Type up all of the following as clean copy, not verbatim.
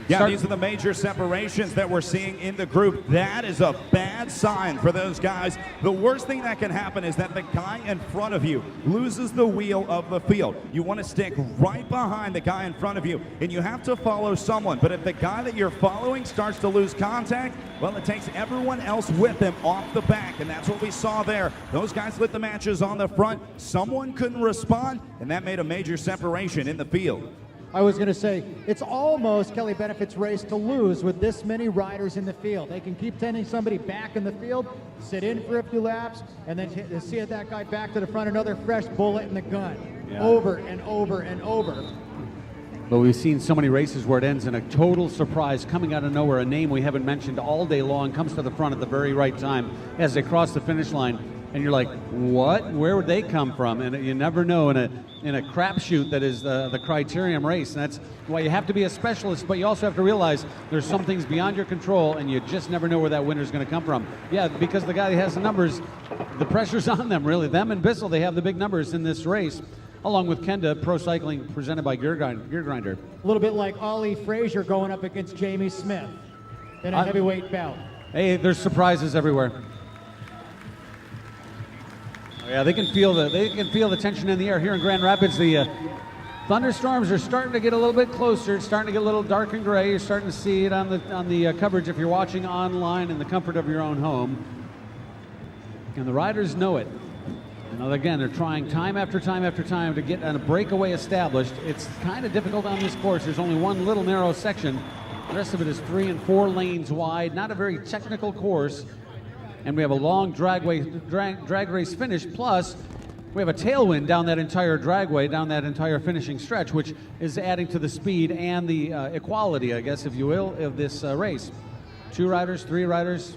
Yeah, these are the major separations that we're seeing in the group. That is a bad sign for those guys. The worst thing that can happen is that the guy in front of you loses the wheel of the field. You want to stick right behind the guy in front of you, and you have to follow someone. But if the guy that you're following starts to lose contact, well, it takes everyone else with him off the back, and that's what we saw there. Those guys lit the matches on the front. Someone couldn't respond, and that made a major separation in the field. I was going to say, it's almost Kelly Benefit's race to lose with this many riders in the field. They can keep sending somebody back in the field, sit in for a few laps, and then see that guy back to the front, another fresh bullet in the gun, over and over and over. But we've seen so many races where it ends in a total surprise, coming out of nowhere. A name we haven't mentioned all day long comes to the front at the very right time as they cross the finish line. And you're like, what? Where would they come from? And you never know in a crapshoot that is the Criterium race. And that's why you have to be a specialist, but you also have to realize there's some things beyond your control, and you just never know where that winner's going to come from. Yeah, because the guy that has the numbers, the pressure's on them, really. Them and Bissell, they have the big numbers in this race, along with Kenda, Pro Cycling, presented by Gear Grinder. A little bit like Ollie Frazier going up against Jamie Smith in a heavyweight bout. Hey, there's surprises everywhere. Yeah, they can feel the tension in the air here in Grand Rapids. The thunderstorms are starting to get a little bit closer. It's starting to get a little dark and gray. You're starting to see it on the coverage if you're watching online in the comfort of your own home. And the riders know it. And again, they're trying time after time after time to get a breakaway established. It's kind of difficult on this course. There's only one little narrow section. The rest of it is 3 and 4 lanes wide. Not a very technical course. And we have a long drag race finish, plus we have a tailwind down that entire dragway, down that entire finishing stretch, which is adding to the speed and the equality, I guess, if you will, of this race. 2 riders, 3 riders,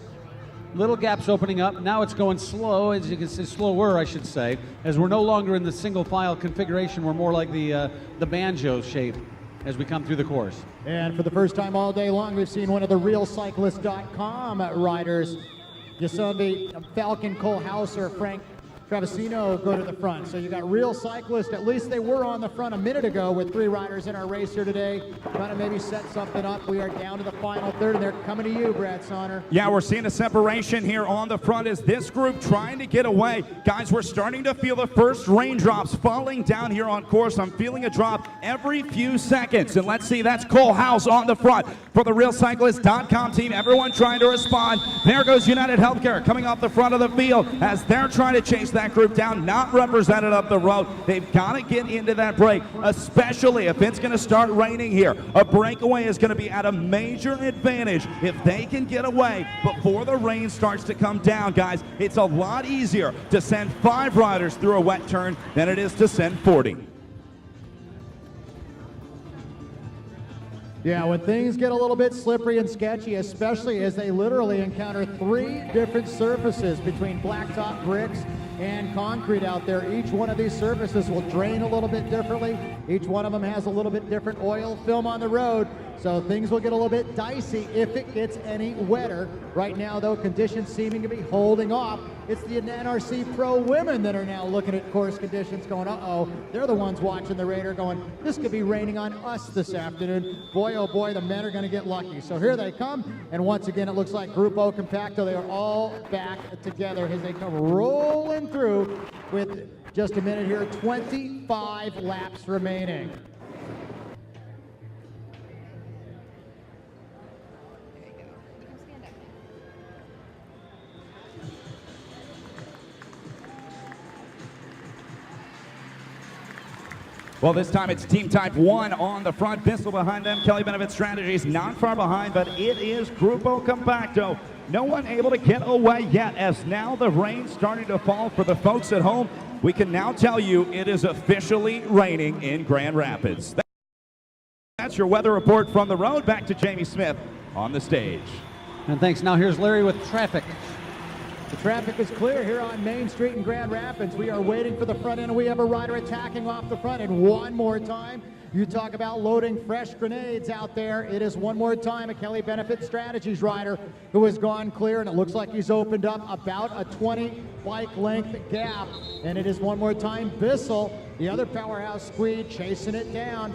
little gaps opening up. Now it's going slow, as you can see, slower, I should say, as we're no longer in the single file configuration. We're more like the banjo shape as we come through the course. And for the first time all day long, we've seen one of the realcyclist.com riders. You saw the Falcon Cole Hauser, Frank Travisino go to the front. So you got Real Cyclist, at least they were on the front a minute ago with 3 riders in our race here today. Trying to maybe set something up. We are down to the final third, and they're coming to you, Brad Sonner. Yeah, we're seeing a separation here on the front as this group trying to get away. Guys, we're starting to feel the first raindrops falling down here on course. I'm feeling a drop every few seconds. And let's see, that's Cole House on the front for the realcyclist.com team. Everyone trying to respond. There goes United Healthcare coming off the front of the field as they're trying to chase that group down, not represented up the road. They've got to get into that break, especially if it's going to start raining here. A breakaway is going to be at a major advantage if they can get away before the rain starts to come down, guys. It's a lot easier to send 5 riders through a wet turn than it is to send 40. Yeah, when things get a little bit slippery and sketchy, especially as they literally encounter 3 different surfaces between blacktop bricks and concrete out there. Each one of these surfaces will drain a little bit differently. Each one of them has a little bit different oil film on the road. So things will get a little bit dicey if it gets any wetter. Right now, though, conditions seeming to be holding off. It's the NRC Pro women that are now looking at course conditions going, uh-oh. They're the ones watching the radar going, this could be raining on us this afternoon. Boy, oh boy, the men are going to get lucky. So here they come. And once again, it looks like Grupo Compacto. They are all back together as they come rolling through with just a minute here, 25 laps remaining. Well, this time it's Team Type 1 on the front, Bissell behind them, Kelly Benefit Strategies not far behind, but it is Grupo Compacto. No one able to get away yet, as now the rain starting to fall for the folks at home. We can now tell you it is officially raining in Grand Rapids. That's your weather report from the road. Back to Jamie Smith on the stage. And thanks. Now here's Larry with traffic. The traffic is clear here on Main Street in Grand Rapids. We are waiting for the front end. We have a rider attacking off the front end one more time. You talk about loading fresh grenades out there. It is one more time a Kelly Benefit Strategies rider who has gone clear, and it looks like he's opened up about a 20 bike length gap. And it is one more time Bissell, the other powerhouse squeed, chasing it down.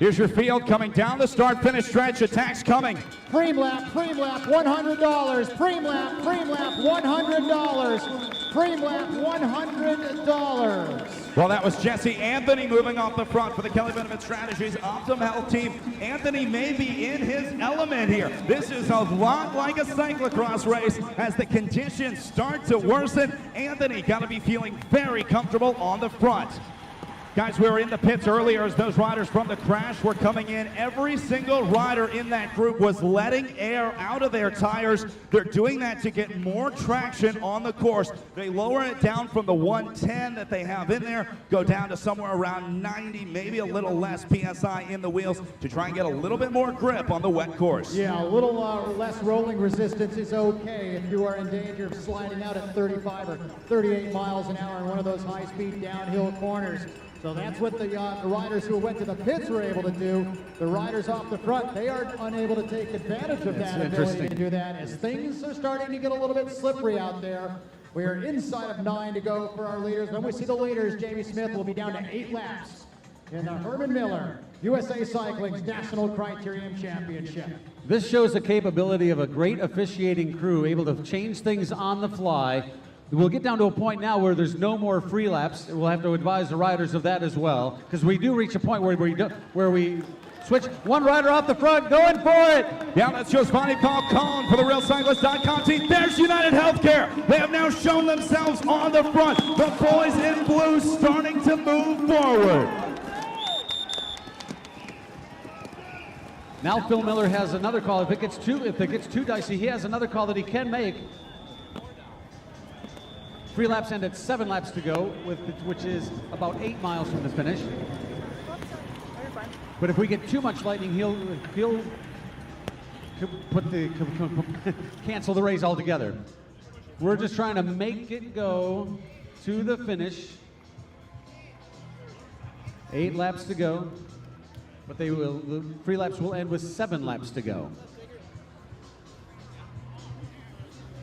Here's your field coming down the start-finish stretch. Attacks coming. Preem lap, $100. Preem lap, $100. Preem lap, $100. Well, that was Jesse Anthony moving off the front for the Kelly Benefit Strategies Optum Health team. Anthony may be in his element here. This is a lot like a cyclocross race as the conditions start to worsen. Anthony got to be feeling very comfortable on the front. Guys, we were in the pits earlier as those riders from the crash were coming in. Every single rider in that group was letting air out of their tires. They're doing that to get more traction on the course. They lower it down from the 110 that they have in there, go down to somewhere around 90, maybe a little less PSI in the wheels to try and get a little bit more grip on the wet course. Yeah, a little less rolling resistance is okay if you are in danger of sliding out at 35 or 38 miles an hour in one of those high-speed downhill corners. So that's what the riders who went to the pits were able to do. The riders off the front, they are unable to take advantage of that ability to do that as things are starting to get a little bit slippery out there. We are inside of 9 to go for our leaders. When we see the leaders, Jamie Smith will be down to 8 laps in the Herman Miller USA Cycling's National Criterium Championship. This shows the capability of a great officiating crew able to change things on the fly. We'll get down to a point now where there's no more free laps. We'll have to advise the riders of that as well, because we do reach a point where we switch one rider off the front, going for it. Yeah, that's Giovanni Falcone for the RealCyclist.com team. There's United Healthcare. They have now shown themselves on the front. The boys in blue starting to move forward. Now Phil Miller has another call. If it gets too dicey, he has another call that he can make. 3 laps end at 7 laps to go, which is about 8 miles from the finish. But if we get too much lightning, he'll cancel the race altogether. We're just trying to make it go to the finish. 8 laps to go, but the 3 laps will end with 7 laps to go.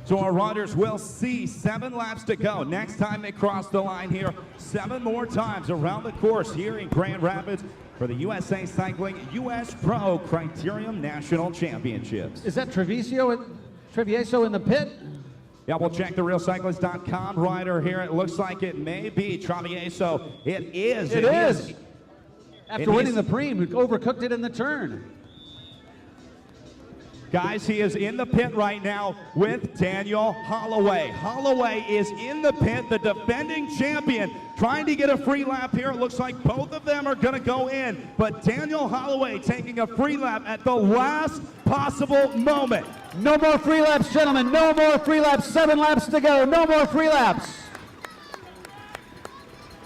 So our riders will see 7 laps to go. Next time they cross the line here, 7 more times around the course here in Grand Rapids for the USA Cycling US Pro Criterium National Championships. Is that Trevieso in the pit? Yeah, we'll check the RealCyclist.com rider here. It looks like it may be Travieso. It is. It is. After winning the Preem, he overcooked it in the turn. Guys, he is in the pit right now with Daniel Holloway. Holloway is in the pit, the defending champion, trying to get a free lap here. It looks like both of them are going to go in, but Daniel Holloway taking a free lap at the last possible moment. No more free laps, gentlemen. No more free laps. 7 laps to go. No more free laps.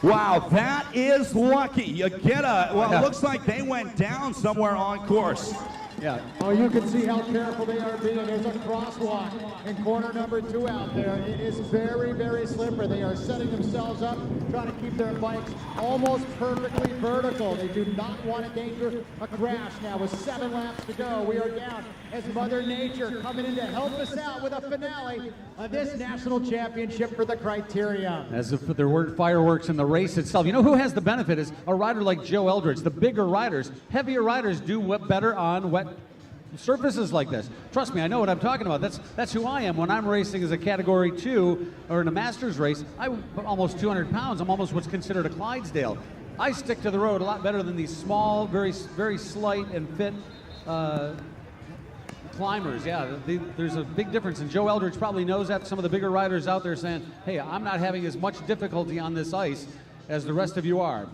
Wow, that is lucky. You get It looks like they went down somewhere on course. Yeah. Oh, you can see how careful they are being. There's a crosswalk in corner number 2 out there. It is very, very slippery. They are setting themselves up, trying to keep their bikes almost perfectly vertical. They do not want to endanger a crash now with 7 laps to go. We are down as Mother Nature coming in to help us out with a finale of this national championship for the Criterium. As if there weren't fireworks in the race itself. You know who has the benefit is a rider like Joe Eldridge. The bigger riders, heavier riders do better on wet surfaces like this. Trust me, I know what I'm talking about. That's who I am when I'm racing as a Category 2 or in a Masters race. I'm almost 200 pounds. I'm almost what's considered a Clydesdale. I stick to the road a lot better than these small, very, very slight and fit climbers. Yeah, there's a big difference, and Joe Eldridge probably knows that. Some of the bigger riders out there saying, hey, I'm not having as much difficulty on this ice as the rest of you are.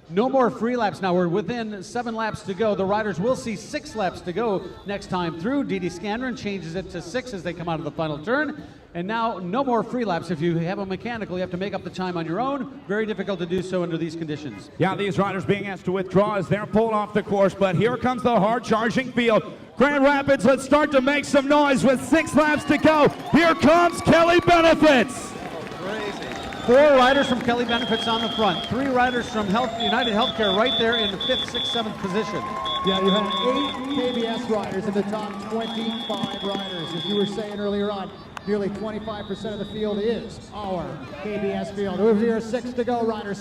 No more free laps now. We're within 7 laps to go. The riders will see 6 laps to go next time through. Didi Scanron changes it to 6 as they come out of the final turn. And now no more free laps. If you have a mechanical, you have to make up the time on your own. Very difficult to do so under these conditions. Yeah, these riders being asked to withdraw as they're pulled off the course, but here comes the hard-charging field. Grand Rapids, let's start to make some noise with 6 laps to go. Here comes Kelly Benefits. 4 riders from Kelly Benefits on the front. 3 riders from United Healthcare right there in the 5th, 6th, 7th position. Yeah, you have 8 KBS riders in the top 25 riders. As you were saying earlier on, nearly 25% of the field is our KBS field. Over here, 6 to go riders.